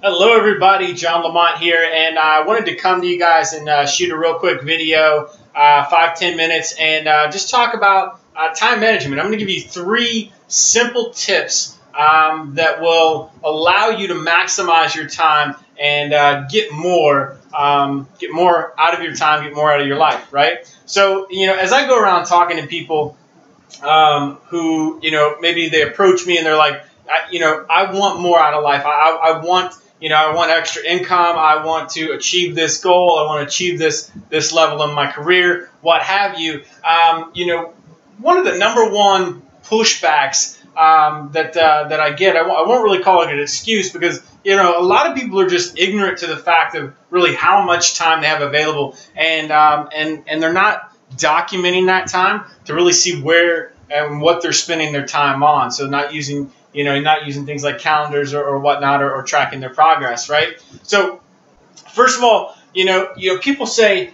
Hello everybody, John Lamont here, and I wanted to come to you guys and shoot a real quick video, 5-10 minutes, and just talk about time management. I'm going to give you 3 simple tips that will allow you to maximize your time and get more out of your time, get more out of your life, right? So, as I go around talking to people who, maybe they approach me and they're like, I want more out of life. I want extra income. I want to achieve this goal. I want to achieve this level in my career, what have you. One of the number one pushbacks that I get, I won't really call it an excuse because, a lot of people are just ignorant to the fact of really how much time they have available, and they're not documenting that time to really see where and what they're spending their time on. So not using things like calendars or whatnot, or tracking their progress, right? So first of all, people say,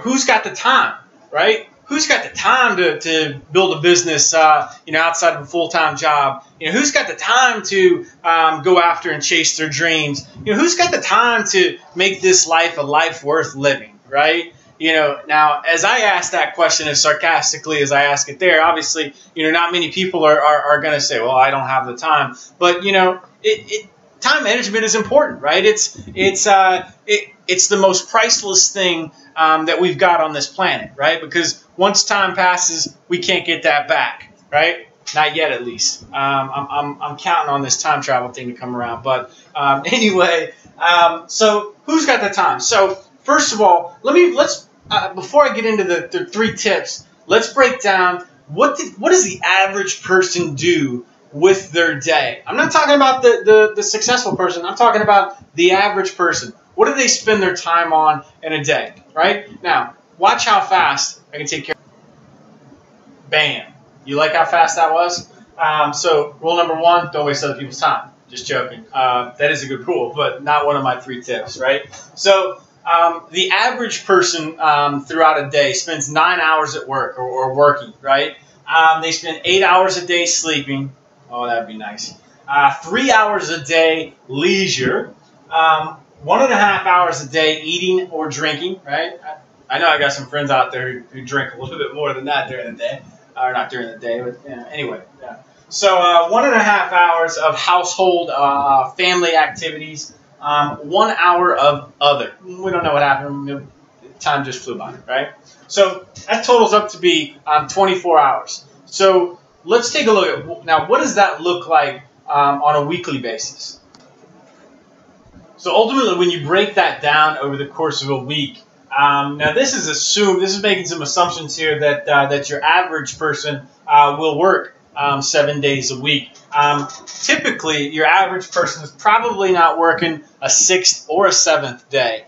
who's got the time, right? Who's got the time to build a business, outside of a full-time job? Who's got the time to go after and chase their dreams? Who's got the time to make this life a life worth living, right? Now, as I ask that question as sarcastically as I ask it there, obviously, not many people are going to say, well, I don't have the time. But, time management is important, right? It's the most priceless thing that we've got on this planet, right? Because once time passes, we can't get that back, right? Not yet, at least. I'm counting on this time travel thing to come around. But anyway, so who's got the time? So first of all, let's before I get into the 3 tips, let's break down what does the average person do with their day. I'm not talking about the successful person. I'm talking about the average person. What do they spend their time on in a day, right? Now, watch how fast I can take care of it. Bam. You like how fast that was? So rule number 1, don't waste other people's time. Just joking. That is a good rule, but not one of my 3 tips, right? So the average person throughout a day spends 9 hours at work or working, right? They spend 8 hours a day sleeping. Oh, that'd be nice. 3 hours a day leisure. 1.5 hours a day eating or drinking, right? I know I got some friends out there who drink a little bit more than that during the day. Or not during the day, but anyway. Yeah. So 1.5 hours of household family activities. 1 hour of other. We don't know what happened. Time just flew by, right? So that totals up to be 24 hours. So let's take a look at, now, what does that look like on a weekly basis? So ultimately, when you break that down over the course of a week, now this is making some assumptions here that your average person will work 7 days a week. Typically, your average person is probably not working a 6th or a 7th day.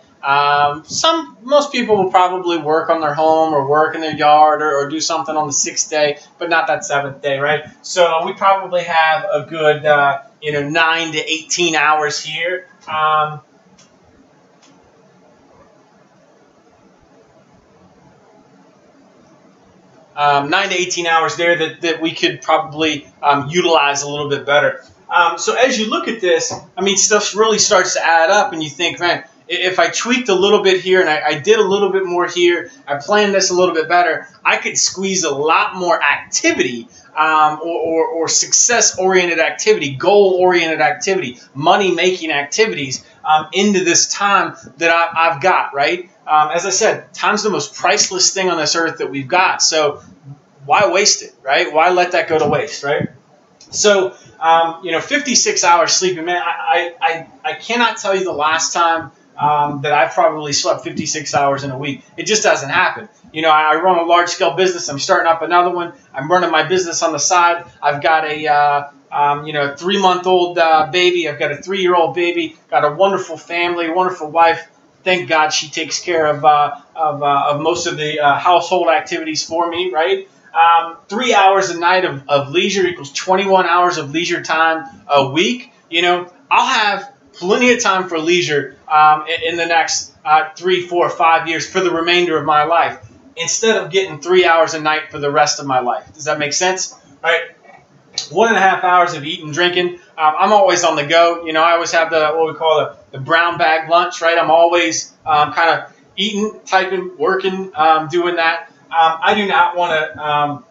Most people will probably work on their home or work in their yard or do something on the 6th day, but not that 7th day, right? So we probably have a good 9 to 18 hours here. 9 to 18 hours there that we could probably utilize a little bit better. So as you look at this, stuff really starts to add up, and you think, man, if I tweaked a little bit here and I did a little bit more here, I planned this a little bit better, I could squeeze a lot more activity or success-oriented activity, goal-oriented activity, money-making activities into this time that I've got, right? As I said, time's the most priceless thing on this earth that we've got. So why waste it, right? Why let that go to waste, right? So, 56 hours sleeping, man, I cannot tell you the last time that I've probably slept 56 hours in a week. It just doesn't happen. I run a large-scale business. I'm starting up another one. I'm running my business on the side. I've got a 3-month-old baby. I've got a 3-year-old baby. Got a wonderful family, wonderful wife. Thank God she takes care of most of the household activities for me, right? 3 hours a night of leisure equals 21 hours of leisure time a week. I'll have plenty of time for leisure in the next 3, 4, 5 years for the remainder of my life, instead of getting 3 hours a night for the rest of my life. Does that make sense? All right. 1.5 hours of eating and drinking. I'm always on the go. You know, I always have what we call the brown bag lunch, right? I'm always kind of eating, typing, working, doing that. I do not want to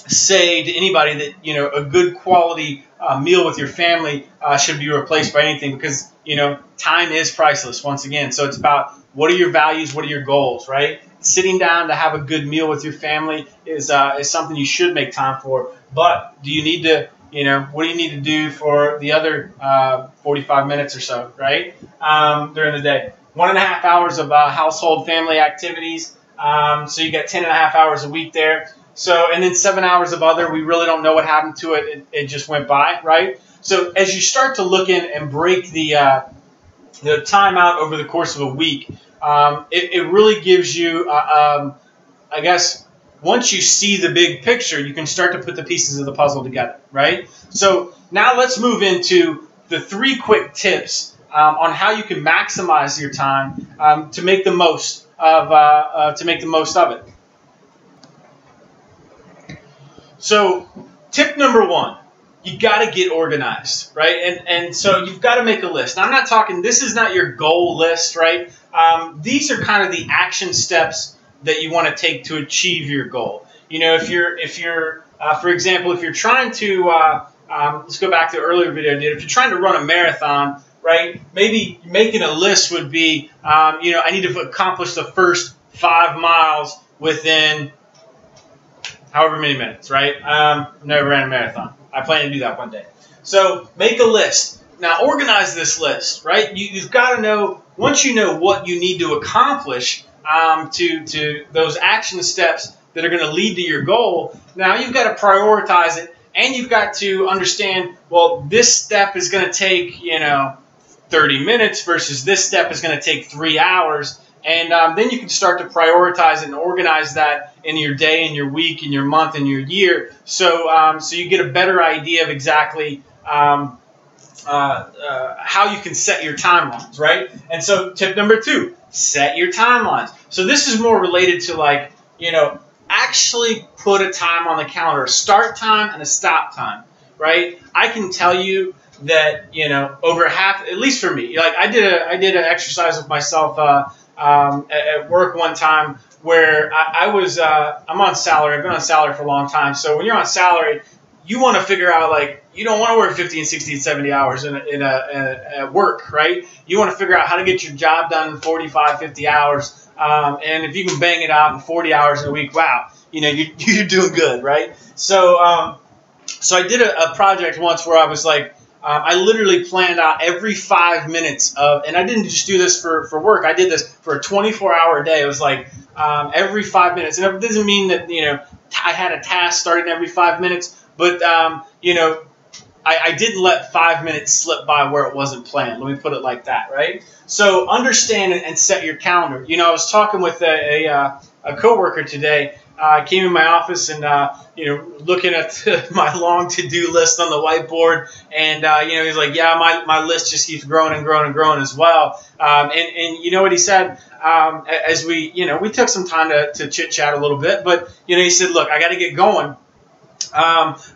say to anybody that, you know, a good quality meal with your family should be replaced by anything, because, you know, time is priceless once again. So it's about, what are your values, what are your goals, right? Sitting down to have a good meal with your family is something you should make time for. But do you need to, you know, what do you need to do for the other 45 minutes or so, right, during the day? 1.5 hours of household family activities. So you got 10.5 hours a week there. So, and then 7 hours of other, we really don't know what happened to it. It just went by, right? So as you start to look in and break the time out over the course of a week, it really gives you, I guess, once you see the big picture, you can start to put the pieces of the puzzle together, right? So now let's move into the 3 quick tips on how you can maximize your time to make the most of it. So tip number 1, you got to get organized, right? And so you've got to make a list. Now, I'm not talking, this is not your goal list, right? These are kind of the action steps that you want to take to achieve your goal. You know, if you're for example, if you're trying to, let's go back to the earlier video I did. If you're trying to run a marathon, right? Maybe making a list would be, you know, I need to accomplish the first 5 miles within however many minutes, right? I've never ran a marathon. I plan to do that one day. So make a list. Now organize this list, right? You've got to know, once you know what you need to accomplish to those action steps that are going to lead to your goal, now you've got to prioritize it, and you've got to understand, well, this step is going to take, you know, 30 minutes versus this step is going to take 3 hours. And then you can start to prioritize it and organize that in your day, in your week, in your month, in your year. So so you get a better idea of exactly how you can set your timelines, right? And so tip number 2, set your timelines. So this is more related to, like, you know, actually put a time on the calendar, a start time and a stop time, right? I can tell you that, you know, over half, at least for me, like I did an exercise with myself at work one time where I'm on salary. I've been on salary for a long time. So when you're on salary, you want to figure out, like, you don't want to work 50 and 60 and 70 hours at work, right? You want to figure out how to get your job done in 45, 50 hours. And if you can bang it out in 40 hours a week, wow, you know, you're doing good, right? So, so I did a project once where I was like, I literally planned out every 5 minutes of, and I didn't just do this for work. I did this for a 24-hour day. It was like every 5 minutes. And it doesn't mean that, you know, I had a task starting every 5 minutes, but, you know, I didn't let 5 minutes slip by where it wasn't planned. Let me put it like that, right? So understand and set your calendar. You know, I was talking with a coworker today. I came in my office and, you know, looking at my long to-do list on the whiteboard. And, you know, he's like, yeah, my list just keeps growing and growing and growing as well. And you know what he said? As we, you know, we took some time to chit-chat a little bit. But, you know, he said, look, I got to get going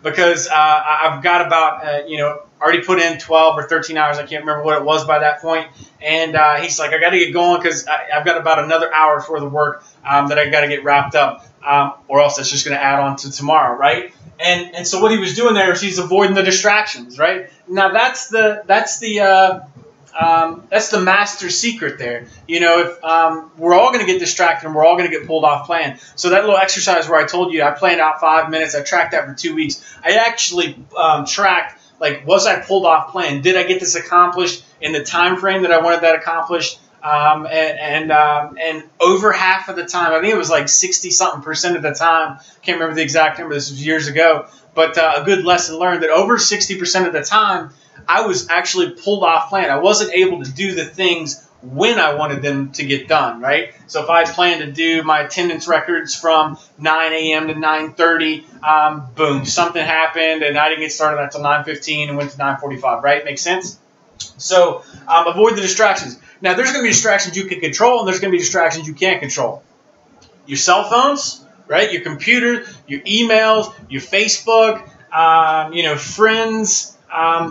because I've got about, you know, already put in 12 or 13 hours. I can't remember what it was by that point. And he's like, I got to get going because I've got about another hour for the work that I got to get wrapped up. Or else it's just going to add on to tomorrow, right? And so what he was doing there is he's avoiding the distractions, right? Now that's the master secret there. You know, if we're all going to get distracted and we're all going to get pulled off plan. So that little exercise where I told you I planned out 5 minutes, I tracked that for 2 weeks. I actually tracked, like, was I pulled off plan? Did I get this accomplished in the time frame that I wanted that accomplished? And over half of the time, I think it was like 60-something% of the time, can't remember the exact number, this was years ago, but a good lesson learned that over 60% of the time, I was actually pulled off plan. I wasn't able to do the things when I wanted them to get done, right? So if I planned to do my attendance records from 9 a.m. to 9:30, boom, something happened and I didn't get started until 9:15 and went to 9:45, right? Makes sense? So avoid the distractions. Now, there's going to be distractions you can control, and there's going to be distractions you can't control. Your cell phones, right? Your computer, your emails, your Facebook, friends.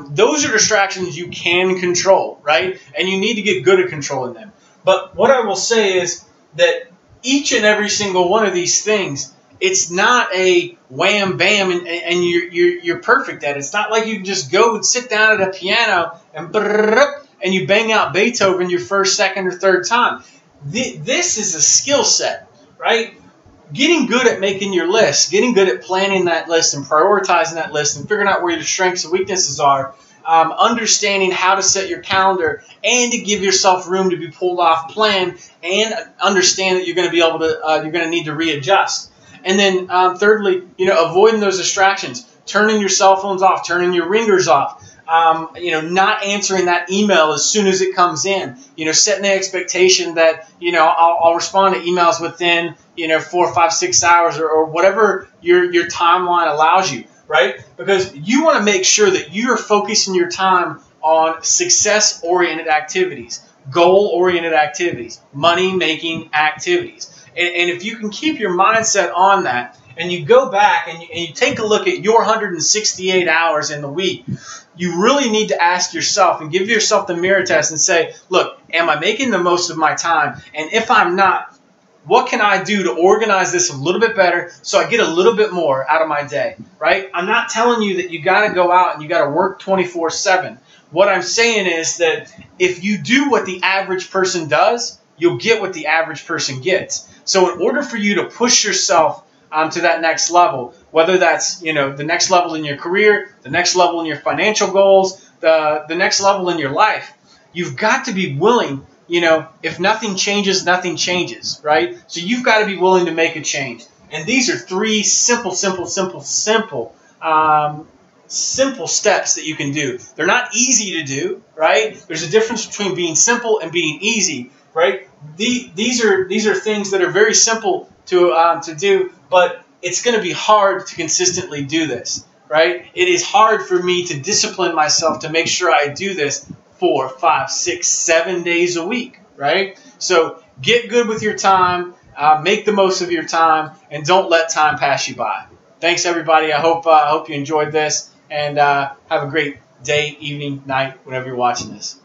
Those are distractions you can control, right? And you need to get good at controlling them. But what I will say is that each and every single one of these things, it's not a wham bam and you're perfect at it. It's not like you can just go and sit down at a piano and you bang out Beethoven your first, second, or third time. This is a skill set, right? Getting good at making your list, getting good at planning that list and prioritizing that list and figuring out where your strengths and weaknesses are, understanding how to set your calendar and to give yourself room to be pulled off plan and understand that you're going to be able to, you're going to need to readjust. And then thirdly, avoiding those distractions, turning your cell phones off, turning your ringers off, not answering that email as soon as it comes in, setting the expectation that, I'll respond to emails within, 4, 5, 6 hours or whatever your timeline allows you, right? Because you want to make sure that you're focusing your time on success-oriented activities, goal-oriented activities, money-making activities. And if you can keep your mindset on that and you go back and you take a look at your 168 hours in the week, you really need to ask yourself and give yourself the mirror test and say, look, am I making the most of my time? And if I'm not, what can I do to organize this a little bit better so I get a little bit more out of my day, right? I'm not telling you that you got to go out and you got to work 24/7. What I'm saying is that if you do what the average person does, you'll get what the average person gets. So in order for you to push yourself to that next level, whether that's the next level in your career, the next level in your financial goals, the next level in your life, you've got to be willing. If nothing changes, nothing changes, right? So you've got to be willing to make a change. And these are 3 simple steps that you can do. They're not easy to do, right? There's a difference between being simple and being easy, right? These are things that are very simple to do, but it's going to be hard to consistently do this, right? It is hard for me to discipline myself to make sure I do this 4, 5, 6, 7 days a week, right? So get good with your time, make the most of your time, and don't let time pass you by. Thanks, everybody. I hope you enjoyed this, and have a great day, evening, night, whenever you're watching this.